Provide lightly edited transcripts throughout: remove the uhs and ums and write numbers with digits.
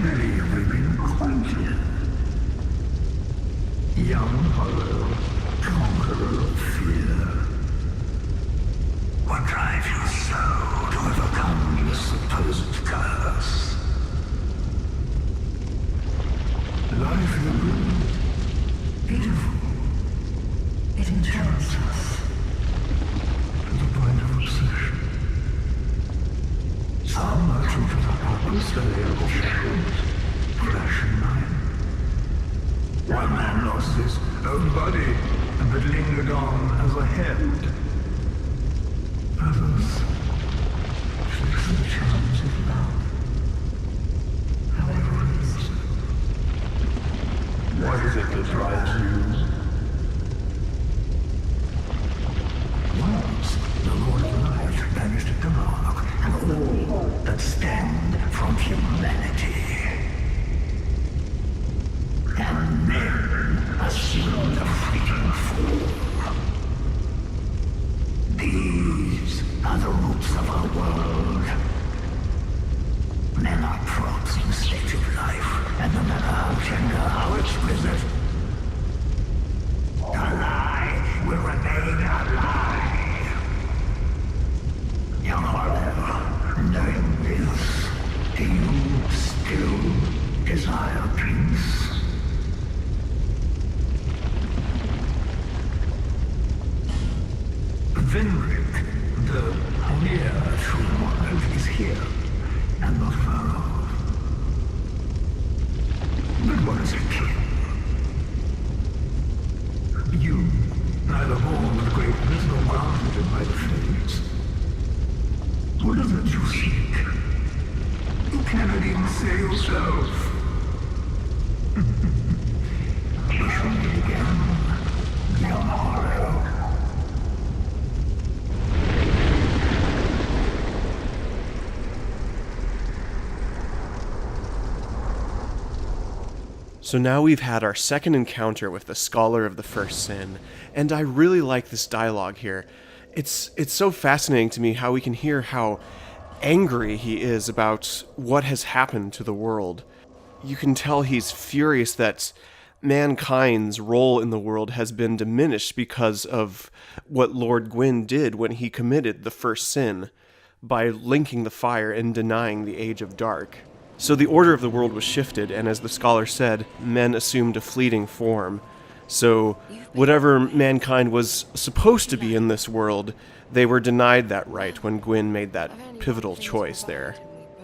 believe we've been acquainted. Young Hollow, conqueror of fear. What drives you so to overcome your supposed curse? Life is good, beautiful. It enchants us to the point of obsession. Some are true to the purpose that they overshadowed, flesh and mind. One man lost his own body, but lingered on as a head. Others chase the charms of love, however it is. What is it that drives you? Once, the Lord of Light banished the dark and all that stemmed from humanity. And men assumed a fleeting form. These are the roots of our world. Men are props in state of life, and no matter how tender, how exquisite, a lie will remain a lie. Young Arya, knowing this, do you still desire peace? Vendrick, the near true one, is here, and not far off. But what is a king? You, neither born with greatness nor granted by the fates. What is it you seek? You cannot even say yourself. We shall meet again, young Arya. So now we've had our second encounter with the Scholar of the First Sin, and I really like this dialogue here. It's so fascinating to me how we can hear how angry he is about what has happened to the world. You can tell he's furious that mankind's role in the world has been diminished because of what Lord Gwyn did when he committed the first sin, by linking the fire and denying the Age of Dark. So the order of the world was shifted, and as the scholar said, men assumed a fleeting form. So whatever mankind was supposed to be in this world, they were denied that right when Gwyn made that pivotal choice there.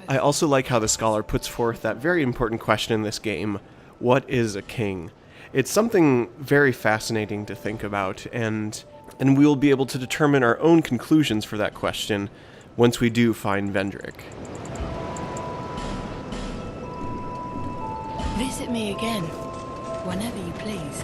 I also like how the scholar puts forth that very important question in this game: what is a king? It's something very fascinating to think about, and we'll be able to determine our own conclusions for that question once we do find Vendrick. Visit me again, whenever you please.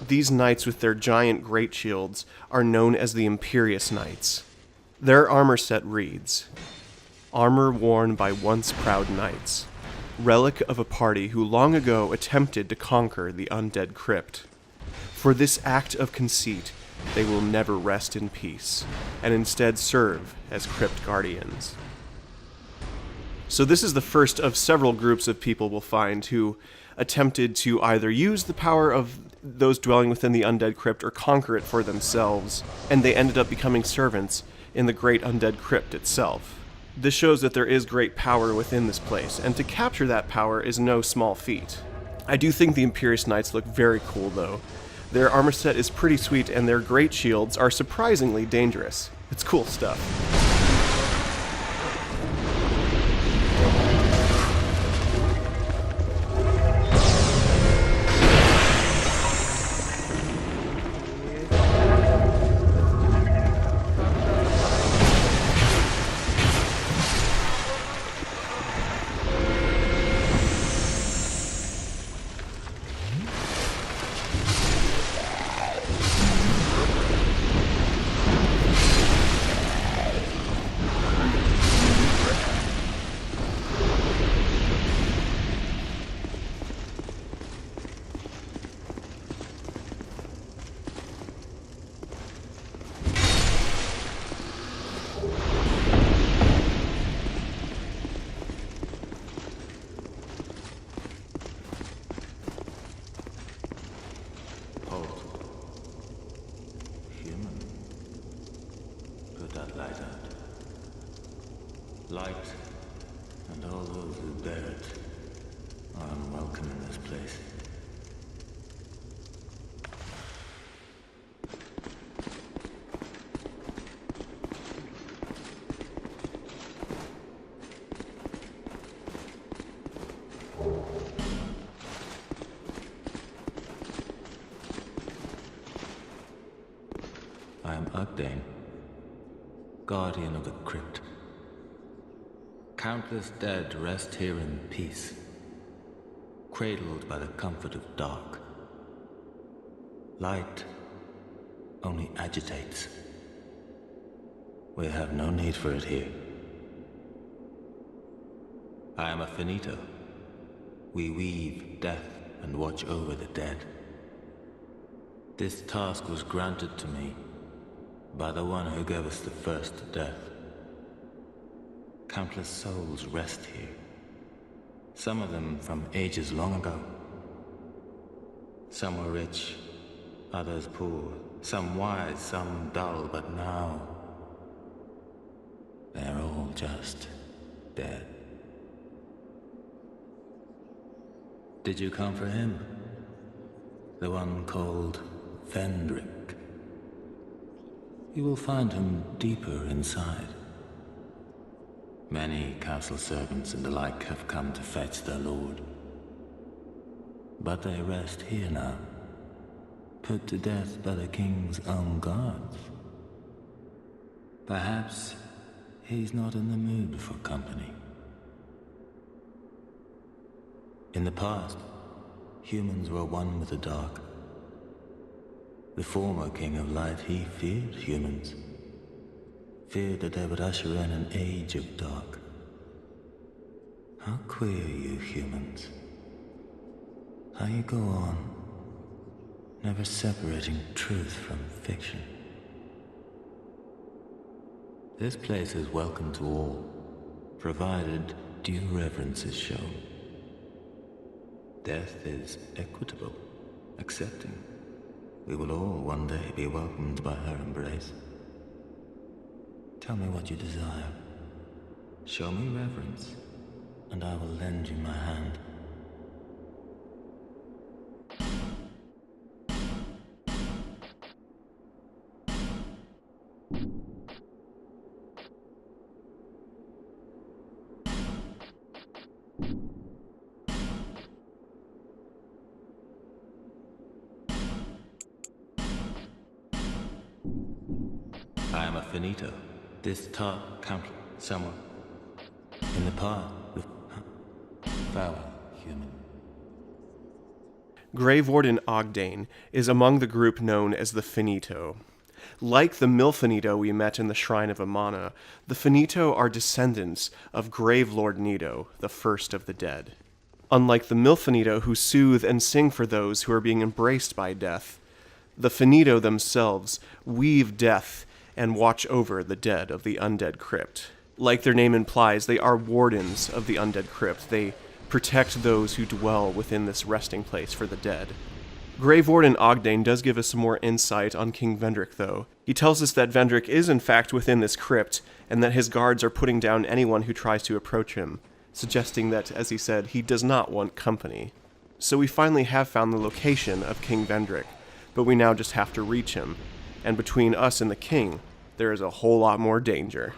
These knights with their giant great shields are known as the Imperious Knights. Their armor set reads, "Armor worn by once proud knights, relic of a party who long ago attempted to conquer the Undead Crypt. For this act of conceit, they will never rest in peace, and instead serve as Crypt Guardians." So this is the first of several groups of people we'll find who attempted to either use the power of those dwelling within the Undead Crypt or conquer it for themselves, and they ended up becoming servants in the great Undead Crypt itself. This shows that there is great power within this place, and to capture that power is no small feat. I do think the Imperious Knights look very cool though. Their armor set is pretty sweet, and their great shields are surprisingly dangerous. It's cool stuff. Light, and all those who bear it are unwelcome in this place. I am Ugdane, guardian of the crypt. Countless dead rest here in peace, cradled by the comfort of dark. Light only agitates. We have no need for it here. I am a finito. We weave death and watch over the dead. This task was granted to me by the one who gave us the first death. Countless souls rest here, some of them from ages long ago. Some were rich, others poor, some wise, some dull, but now they're all just dead. Did you come for him? The one called Vendrick? You will find him deeper inside. Many castle servants and the like have come to fetch their lord. But they rest here now, put to death by the king's own guards. Perhaps he's not in the mood for company. In the past, humans were one with the dark. The former King of Light, he feared humans. Feared that they would usher in an age of dark. How queer you humans. How you go on, never separating truth from fiction. This place is welcome to all, provided due reverence is shown. Death is equitable, accepting. We will all one day be welcomed by her embrace. Tell me what you desire. Show me reverence, and I will lend you my hand. I am a finito. This talk counts somewhere in the path of farewell, human. Grave Warden Ogdane is among the group known as the Finito. Like the Milfinito we met in the Shrine of Amana, the Finito are descendants of Grave Lord Nito, the first of the dead. Unlike the Milfinito who soothe and sing for those who are being embraced by death, the Finito themselves weave death and watch over the dead of the Undead Crypt. Like their name implies, they are wardens of the Undead Crypt. They protect those who dwell within this resting place for the dead. Grave Warden Ogdane does give us some more insight on King Vendrick, though. He tells us that Vendrick is in fact within this crypt, and that his guards are putting down anyone who tries to approach him, suggesting that, as he said, he does not want company. So we finally have found the location of King Vendrick, but we now just have to reach him, and between us and the king, there is a whole lot more danger.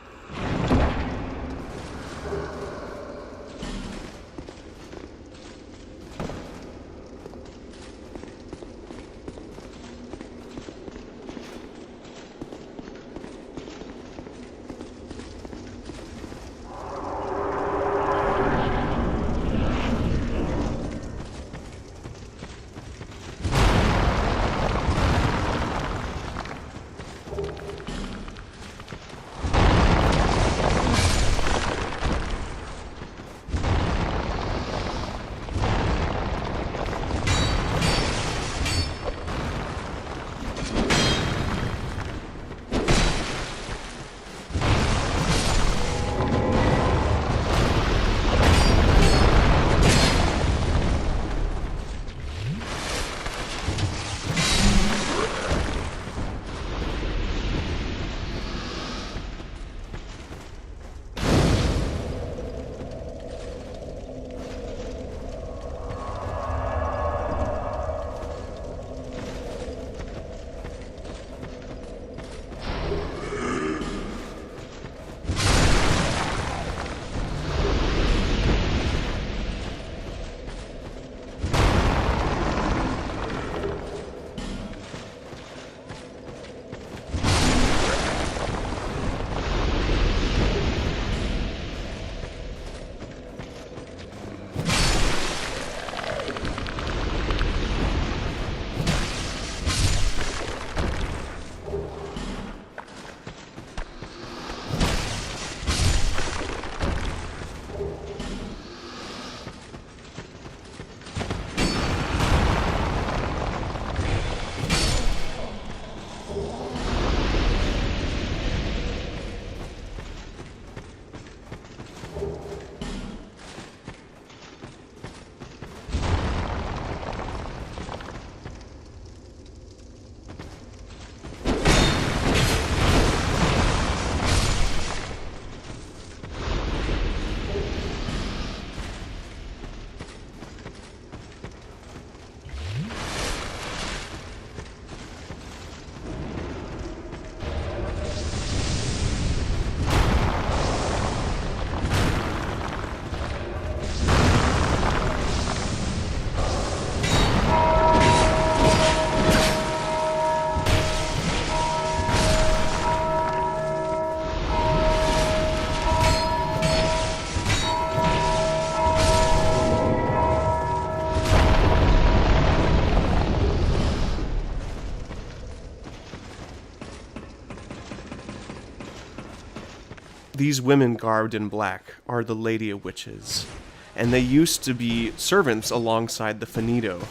These women garbed in black are the Lady of Witches, and they used to be servants alongside the Finito,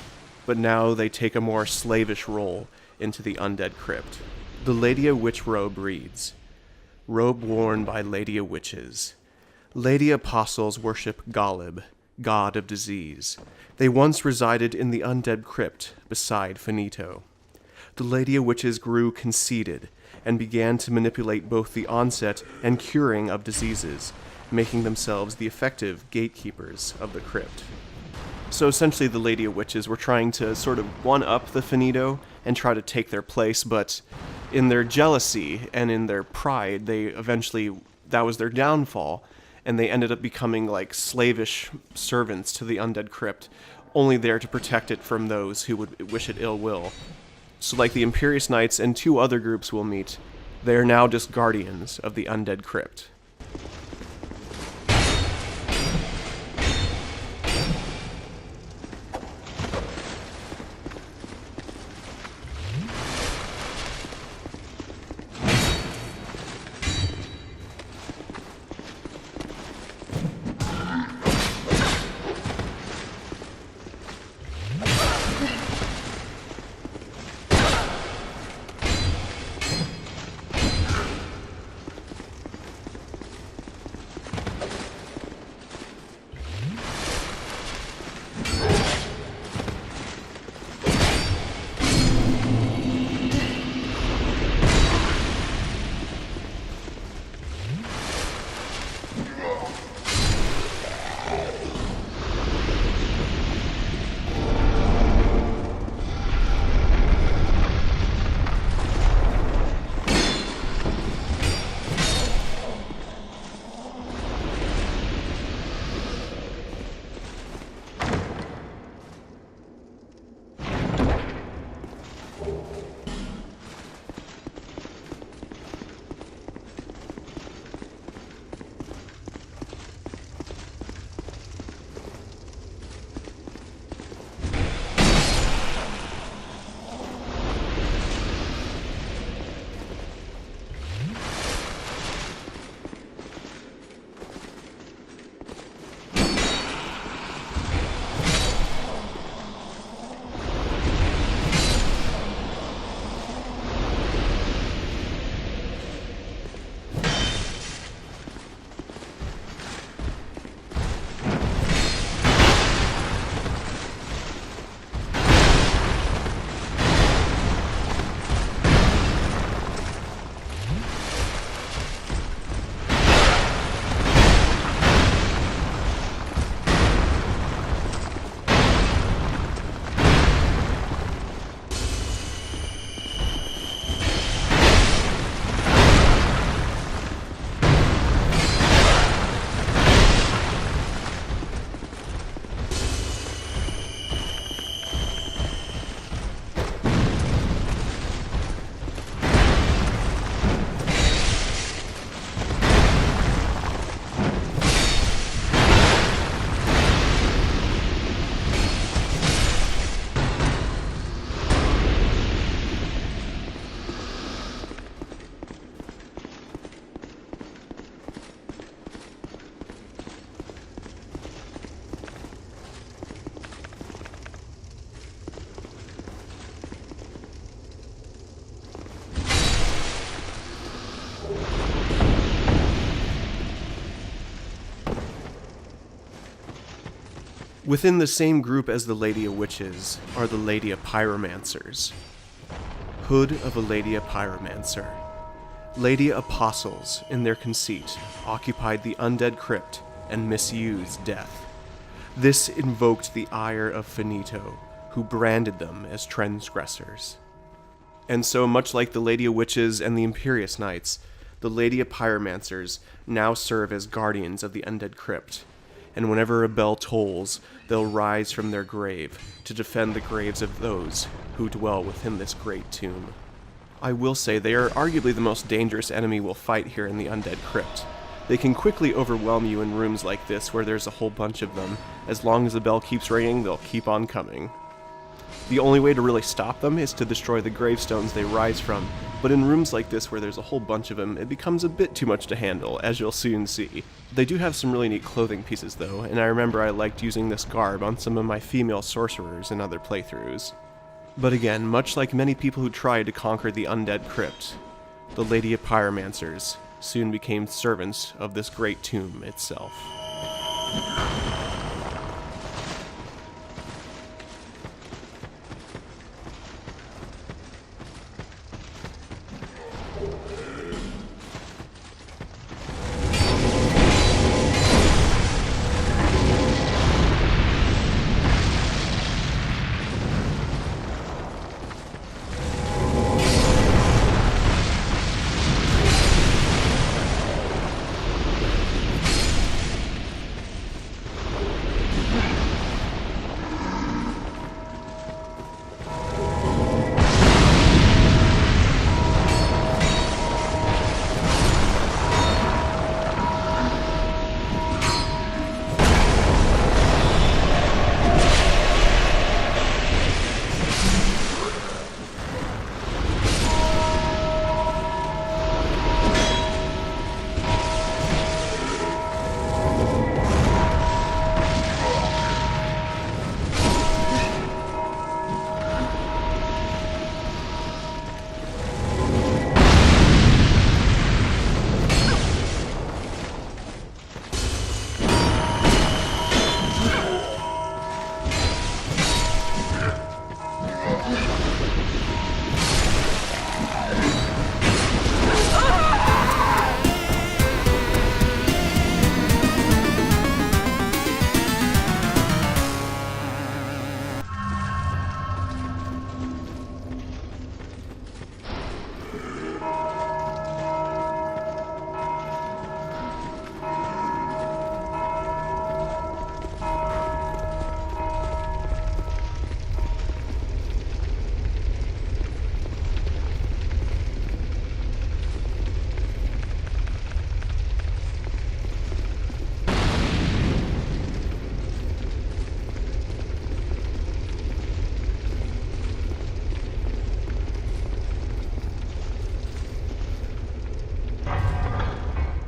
but now they take a more slavish role into the Undead Crypt. The Lady of Witch robe reads, "Robe worn by Lady of Witches. Lady Apostles worship Golib, god of disease. They once resided in the Undead Crypt beside Finito. The Lady of Witches grew conceited and began to manipulate both the onset and curing of diseases, making themselves the effective gatekeepers of the crypt." So essentially the Lady of Witches were trying to sort of one-up the Finito and try to take their place, but in their jealousy and in their pride, that was their downfall, and they ended up becoming like slavish servants to the Undead Crypt, only there to protect it from those who would wish it ill will. So like the Imperious Knights and two other groups we'll meet, they are now just guardians of the Undead Crypt. Within the same group as the Lady of Witches are the Lady of Pyromancers. Hood of a Lady of Pyromancer. Lady Apostles, in their conceit, occupied the Undead Crypt and misused death. This invoked the ire of Finito, who branded them as transgressors. And so, much like the Lady of Witches and the Imperious Knights, the Lady of Pyromancers now serve as guardians of the Undead Crypt, and whenever a bell tolls, they'll rise from their grave to defend the graves of those who dwell within this great tomb. I will say they are arguably the most dangerous enemy we'll fight here in the Undead Crypt. They can quickly overwhelm you in rooms like this where there's a whole bunch of them. As long as the bell keeps ringing, they'll keep on coming. The only way to really stop them is to destroy the gravestones they rise from, but in rooms like this where there's a whole bunch of them, it becomes a bit too much to handle, as you'll soon see. They do have some really neat clothing pieces though, and I remember I liked using this garb on some of my female sorcerers in other playthroughs. But again, much like many people who tried to conquer the Undead Crypt, the Lady of Pyromancers soon became servants of this great tomb itself.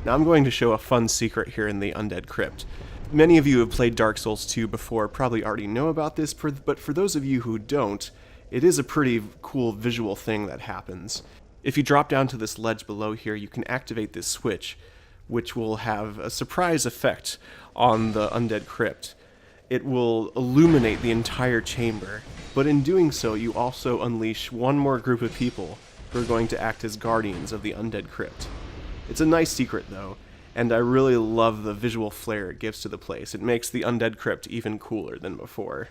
Now I'm going to show a fun secret here in the Undead Crypt. Many of you who have played Dark Souls 2 before probably already know about this, but for those of you who don't, it is a pretty cool visual thing that happens. If you drop down to this ledge below here, you can activate this switch, which will have a surprise effect on the Undead Crypt. It will illuminate the entire chamber, but in doing so, you also unleash one more group of people who are going to act as guardians of the Undead Crypt. It's a nice secret, though, and I really love the visual flair it gives to the place. It makes the Undead Crypt even cooler than before.